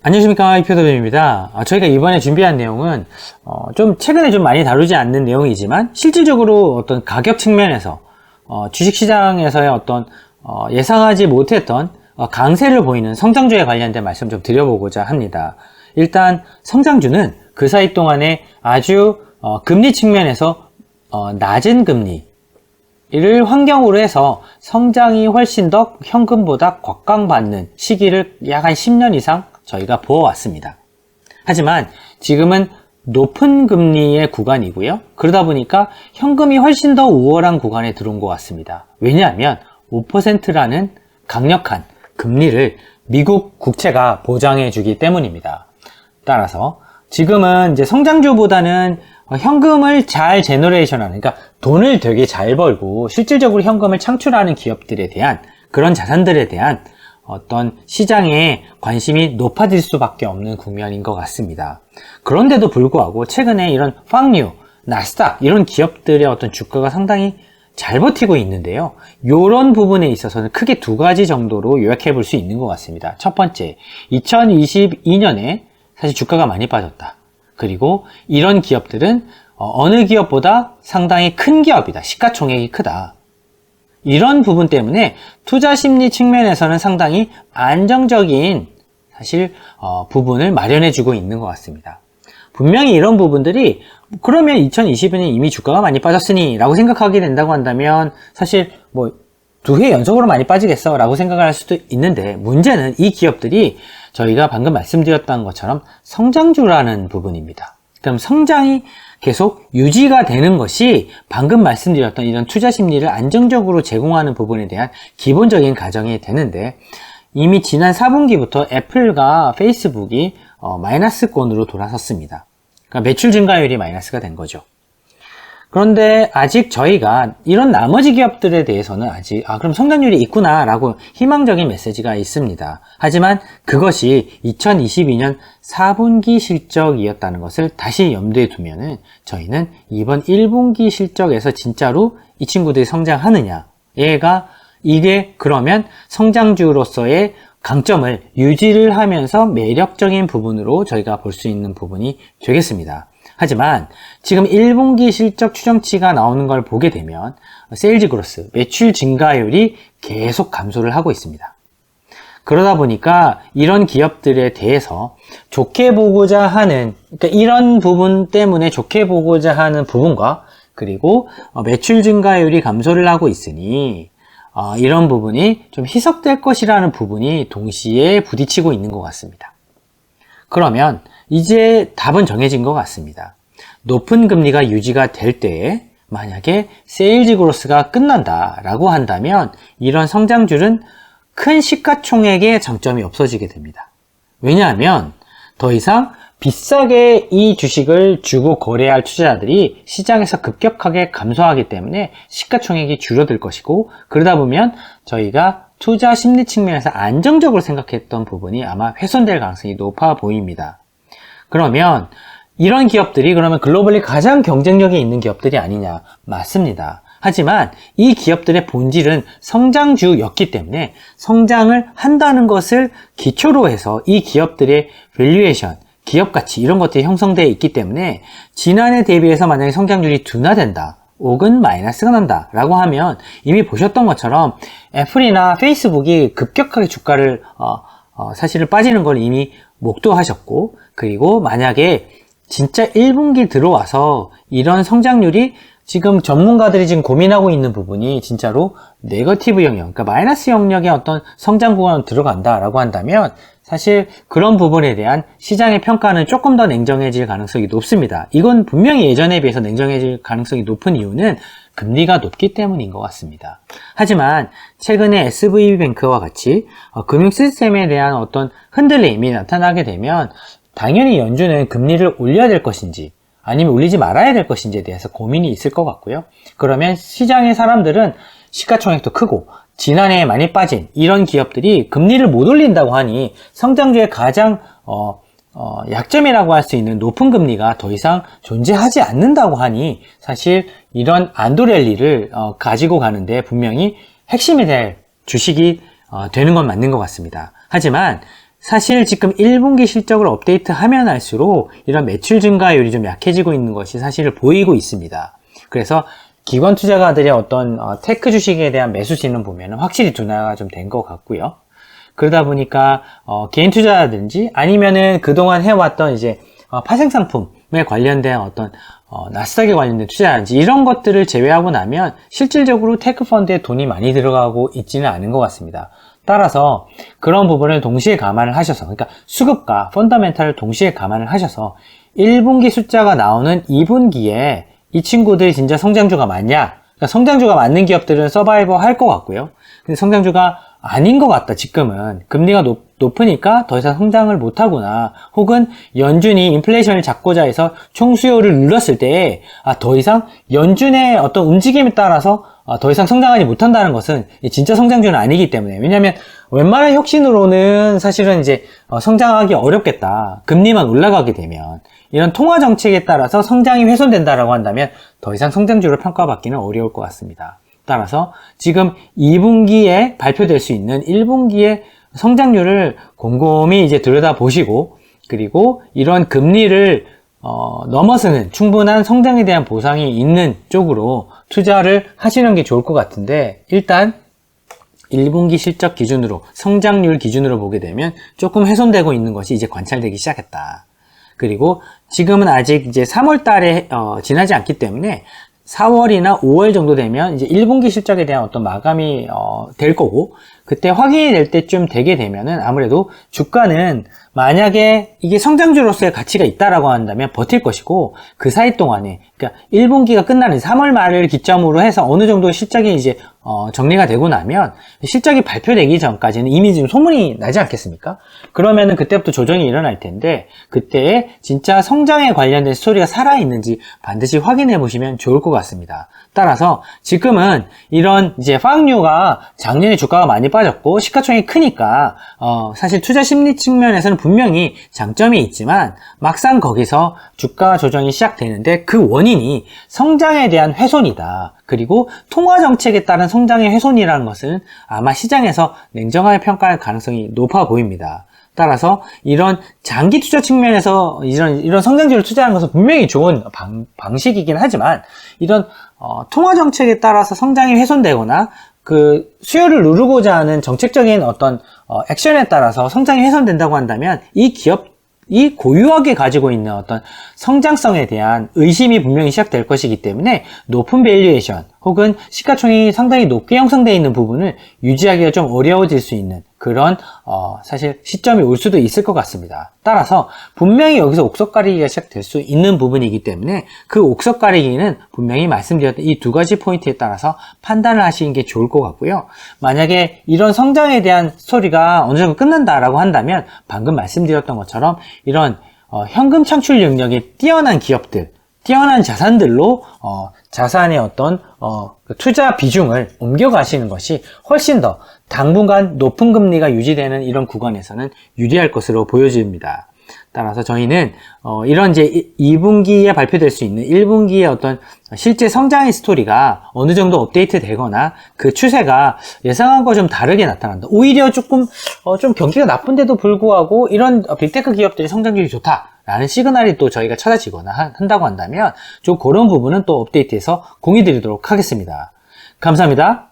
안녕하십니까, 이표더님입니다. 저희가 이번에 준비한 내용은 좀 최근에 좀 많이 다루지 않는 내용이지만 실질적으로 어떤 가격 측면에서 주식시장에서의 어떤 예상하지 못했던 강세를 보이는 성장주에 관련된 말씀 좀 드려보고자 합니다. 일단 성장주는 그 사이 동안에 아주 금리 측면에서 낮은 금리를 환경으로 해서 성장이 훨씬 더 현금보다 곽강받는 시기를 약 한 10년 이상 저희가 보아왔습니다. 하지만 지금은 높은 금리의 구간이고요. 그러다 보니까 현금이 훨씬 더 우월한 구간에 들어온 것 같습니다. 왜냐하면 5%라는 강력한 금리를 미국 국채가 보장해 주기 때문입니다. 따라서 지금은 이제 성장주보다는 현금을 잘 제너레이션하는, 그러니까 돈을 되게 잘 벌고 실질적으로 현금을 창출하는 기업들에 대한, 그런 자산들에 대한 어떤 시장에 관심이 높아질 수밖에 없는 국면인 것 같습니다. 그런데도 불구하고 최근에 이런 팡류, 나스닥 이런 기업들의 어떤 주가가 상당히 잘 버티고 있는데요. 이런 부분에 있어서는 크게 두 가지 정도로 요약해 볼 수 있는 것 같습니다. 첫 번째, 2022년에 사실 주가가 많이 빠졌다. 그리고 이런 기업들은 어느 기업보다 상당히 큰 기업이다. 시가총액이 크다. 이런 부분 때문에 투자 심리 측면에서는 상당히 안정적인 사실 부분을 마련해 주고 있는 것 같습니다. 분명히 이런 부분들이 그러면 2020년에 이미 주가가 많이 빠졌으니 라고 생각하게 된다고 한다면 사실 뭐 두 해 연속으로 많이 빠지겠어 라고 생각을 할 수도 있는데, 문제는 이 기업들이 저희가 방금 말씀드렸던 것처럼 성장주라는 부분입니다. 그럼 성장이 계속 유지가 되는 것이 방금 말씀드렸던 이런 투자 심리를 안정적으로 제공하는 부분에 대한 기본적인 가정이 되는데, 이미 지난 4분기부터 애플과 페이스북이 마이너스권으로 돌아섰습니다. 그러니까 매출 증가율이 마이너스가 된 거죠. 그런데 아직 저희가 이런 나머지 기업들에 대해서는 아직 그럼 성장률이 있구나 라고 희망적인 메시지가 있습니다. 하지만 그것이 2022년 4분기 실적이었다는 것을 다시 염두에 두면은 저희는 이번 1분기 실적에서 진짜로 이 친구들이 성장하느냐, 이게 그러면 성장주로서의 강점을 유지를 하면서 매력적인 부분으로 저희가 볼 수 있는 부분이 되겠습니다. 하지만 지금 1분기 실적 추정치가 나오는 걸 보게 되면 세일즈 그로스, 매출 증가율이 계속 감소를 하고 있습니다. 그러다 보니까 이런 기업들에 대해서 좋게 보고자 하는, 그러니까 이런 부분 때문에 좋게 보고자 하는 부분과, 그리고 매출 증가율이 감소를 하고 있으니 이런 부분이 좀 희석될 것이라는 부분이 동시에 부딪히고 있는 것 같습니다. 그러면 이제 답은 정해진 것 같습니다. 높은 금리가 유지가 될 때에 만약에 세일즈 그로스가 끝난다라고 한다면 이런 성장주는 큰 시가총액의 장점이 없어지게 됩니다. 왜냐하면 더 이상 비싸게 이 주식을 주고 거래할 투자자들이 시장에서 급격하게 감소하기 때문에 시가총액이 줄어들 것이고, 그러다 보면 저희가 투자 심리 측면에서 안정적으로 생각했던 부분이 아마 훼손될 가능성이 높아 보입니다. 그러면 이런 기업들이 그러면 글로벌리 가장 경쟁력이 있는 기업들이 아니냐? 맞습니다. 하지만 이 기업들의 본질은 성장주였기 때문에 성장을 한다는 것을 기초로 해서 이 기업들의 밸류에이션, 기업 가치 이런 것들이 형성되어 있기 때문에 지난해 대비해서 만약에 성장률이 둔화된다, 혹은 마이너스가 난다 라고 하면 이미 보셨던 것처럼 애플이나 페이스북이 급격하게 주가를 사실은 빠지는 걸 이미 목도하셨고, 그리고 만약에 진짜 1분기 들어와서 이런 성장률이 지금 전문가들이 지금 고민하고 있는 부분이 진짜로 네거티브 영역, 그러니까 마이너스 영역의 어떤 성장 구간으로 들어간다라고 한다면 사실 그런 부분에 대한 시장의 평가는 조금 더 냉정해질 가능성이 높습니다. 이건 분명히 예전에 비해서 냉정해질 가능성이 높은 이유는 금리가 높기 때문인 것 같습니다. 하지만 최근에 SVB뱅크와 같이 금융 시스템에 대한 어떤 흔들림이 나타나게 되면 당연히 연준은 금리를 올려야 될 것인지 아니면 올리지 말아야 될 것인지에 대해서 고민이 있을 것 같고요. 그러면 시장의 사람들은 시가총액도 크고 지난해에 많이 빠진 이런 기업들이 금리를 못 올린다고 하니 성장주의 가장 약점이라고 할 수 있는 높은 금리가 더 이상 존재하지 않는다고 하니 사실 이런 안도랠리를 가지고 가는데 분명히 핵심이 될 주식이 되는 건 맞는 것 같습니다. 하지만 사실 지금 1분기 실적을 업데이트하면 할수록 이런 매출 증가율이 좀 약해지고 있는 것이 사실 보이고 있습니다. 그래서 기관 투자가들의 어떤 테크 주식에 대한 매수신은 보면 확실히 둔화가 좀 된 것 같고요. 그러다 보니까 개인 투자자든지 아니면은 그동안 해왔던 이제 파생상품에 관련된 어떤 나스닥에 관련된 투자라든지 이런 것들을 제외하고 나면 실질적으로 테크 펀드에 돈이 많이 들어가고 있지는 않은 것 같습니다. 따라서 그런 부분을 동시에 감안을 하셔서, 그러니까 수급과 펀더멘탈을 동시에 감안을 하셔서 1분기 숫자가 나오는 2분기에 이 친구들이 진짜 성장주가 맞냐? 그러니까 성장주가 맞는 기업들은 서바이버 할 것 같고요. 근데 성장주가 아닌 것 같다, 지금은. 금리가 높으니까 더 이상 성장을 못하구나. 혹은 연준이 인플레이션을 잡고자 해서 총수요를 눌렀을 때, 더 이상 연준의 어떤 움직임에 따라서 더 이상 성장하지 못한다는 것은 진짜 성장주는 아니기 때문에. 왜냐하면 웬만한 혁신으로는 사실은 이제 성장하기 어렵겠다. 금리만 올라가게 되면. 이런 통화 정책에 따라서 성장이 훼손된다라고 한다면 더 이상 성장주로 평가받기는 어려울 것 같습니다. 따라서 지금 2분기에 발표될 수 있는 1분기의 성장률을 곰곰이 이제 들여다보시고, 그리고 이런 금리를 넘어서는 충분한 성장에 대한 보상이 있는 쪽으로 투자를 하시는 게 좋을 것 같은데, 일단 1분기 실적 기준으로, 성장률 기준으로 보게 되면 조금 훼손되고 있는 것이 이제 관찰되기 시작했다. 그리고 지금은 아직 이제 3월 달에 지나지 않기 때문에 4월이나 5월 정도 되면 이제 1분기 실적에 대한 어떤 마감이 될 거고, 그때 확인이 될 때쯤 되게 되면은 아무래도 주가는 만약에 이게 성장주로서의 가치가 있다라고 한다면 버틸 것이고, 그 사이 동안에, 그러니까 1분기가 끝나는 3월 말을 기점으로 해서 어느 정도 실적이 이제 정리가 되고 나면 실적이 발표되기 전까지는 이미 지금 소문이 나지 않겠습니까? 그러면은 그때부터 조정이 일어날 텐데, 그때에 진짜 성장에 관련된 스토리가 살아있는지 반드시 확인해 보시면 좋을 것 같습니다. 따라서 지금은 이런 이제 빵류가 작년에 주가가 많이 빠졌고 시가총액이 크니까 사실 투자 심리 측면에서는 분명히 장점이 있지만, 막상 거기서 주가 조정이 시작되는데 그 원인이 성장에 대한 훼손이다. 그리고 통화 정책에 따른 성장의 훼손이라는 것은 아마 시장에서 냉정하게 평가할 가능성이 높아 보입니다. 따라서 이런 장기 투자 측면에서 이런 성장주를 투자하는 것은 분명히 좋은 방식이긴 하지만, 이런 통화 정책에 따라서 성장이 훼손되거나 그 수요를 누르고자 하는 정책적인 어떤 액션에 따라서 성장이 훼손된다고 한다면 이 고유하게 가지고 있는 어떤 성장성에 대한 의심이 분명히 시작될 것이기 때문에 높은 밸류에이션 혹은 시가총액이 상당히 높게 형성되어 있는 부분을 유지하기가 좀 어려워질 수 있는 그런 사실 시점이 올 수도 있을 것 같습니다. 따라서 분명히 여기서 옥석 가리기가 시작될 수 있는 부분이기 때문에 그 옥석 가리기는 분명히 말씀드렸던 이 두 가지 포인트에 따라서 판단을 하시는 게 좋을 것 같고요. 만약에 이런 성장에 대한 스토리가 어느 정도 끝난다라고 한다면 방금 말씀드렸던 것처럼 이런 현금 창출 능력이 뛰어난 기업들, 뛰어난 자산들로 자산의 어떤 투자 비중을 옮겨가시는 것이 훨씬 더 당분간 높은 금리가 유지되는 이런 구간에서는 유리할 것으로 보여집니다. 따라서 저희는 이런 이제 2분기에 발표될 수 있는 1분기의 어떤 실제 성장의 스토리가 어느 정도 업데이트 되거나 그 추세가 예상한 거 좀 다르게 나타난다. 오히려 조금 좀 경기가 나쁜데도 불구하고 이런 빅테크 기업들이 성장률이 좋다 라는 시그널이 또 저희가 찾아지거나 한다고 한다면 좀 그런 부분은 또 업데이트해서 공유 드리도록 하겠습니다. 감사합니다.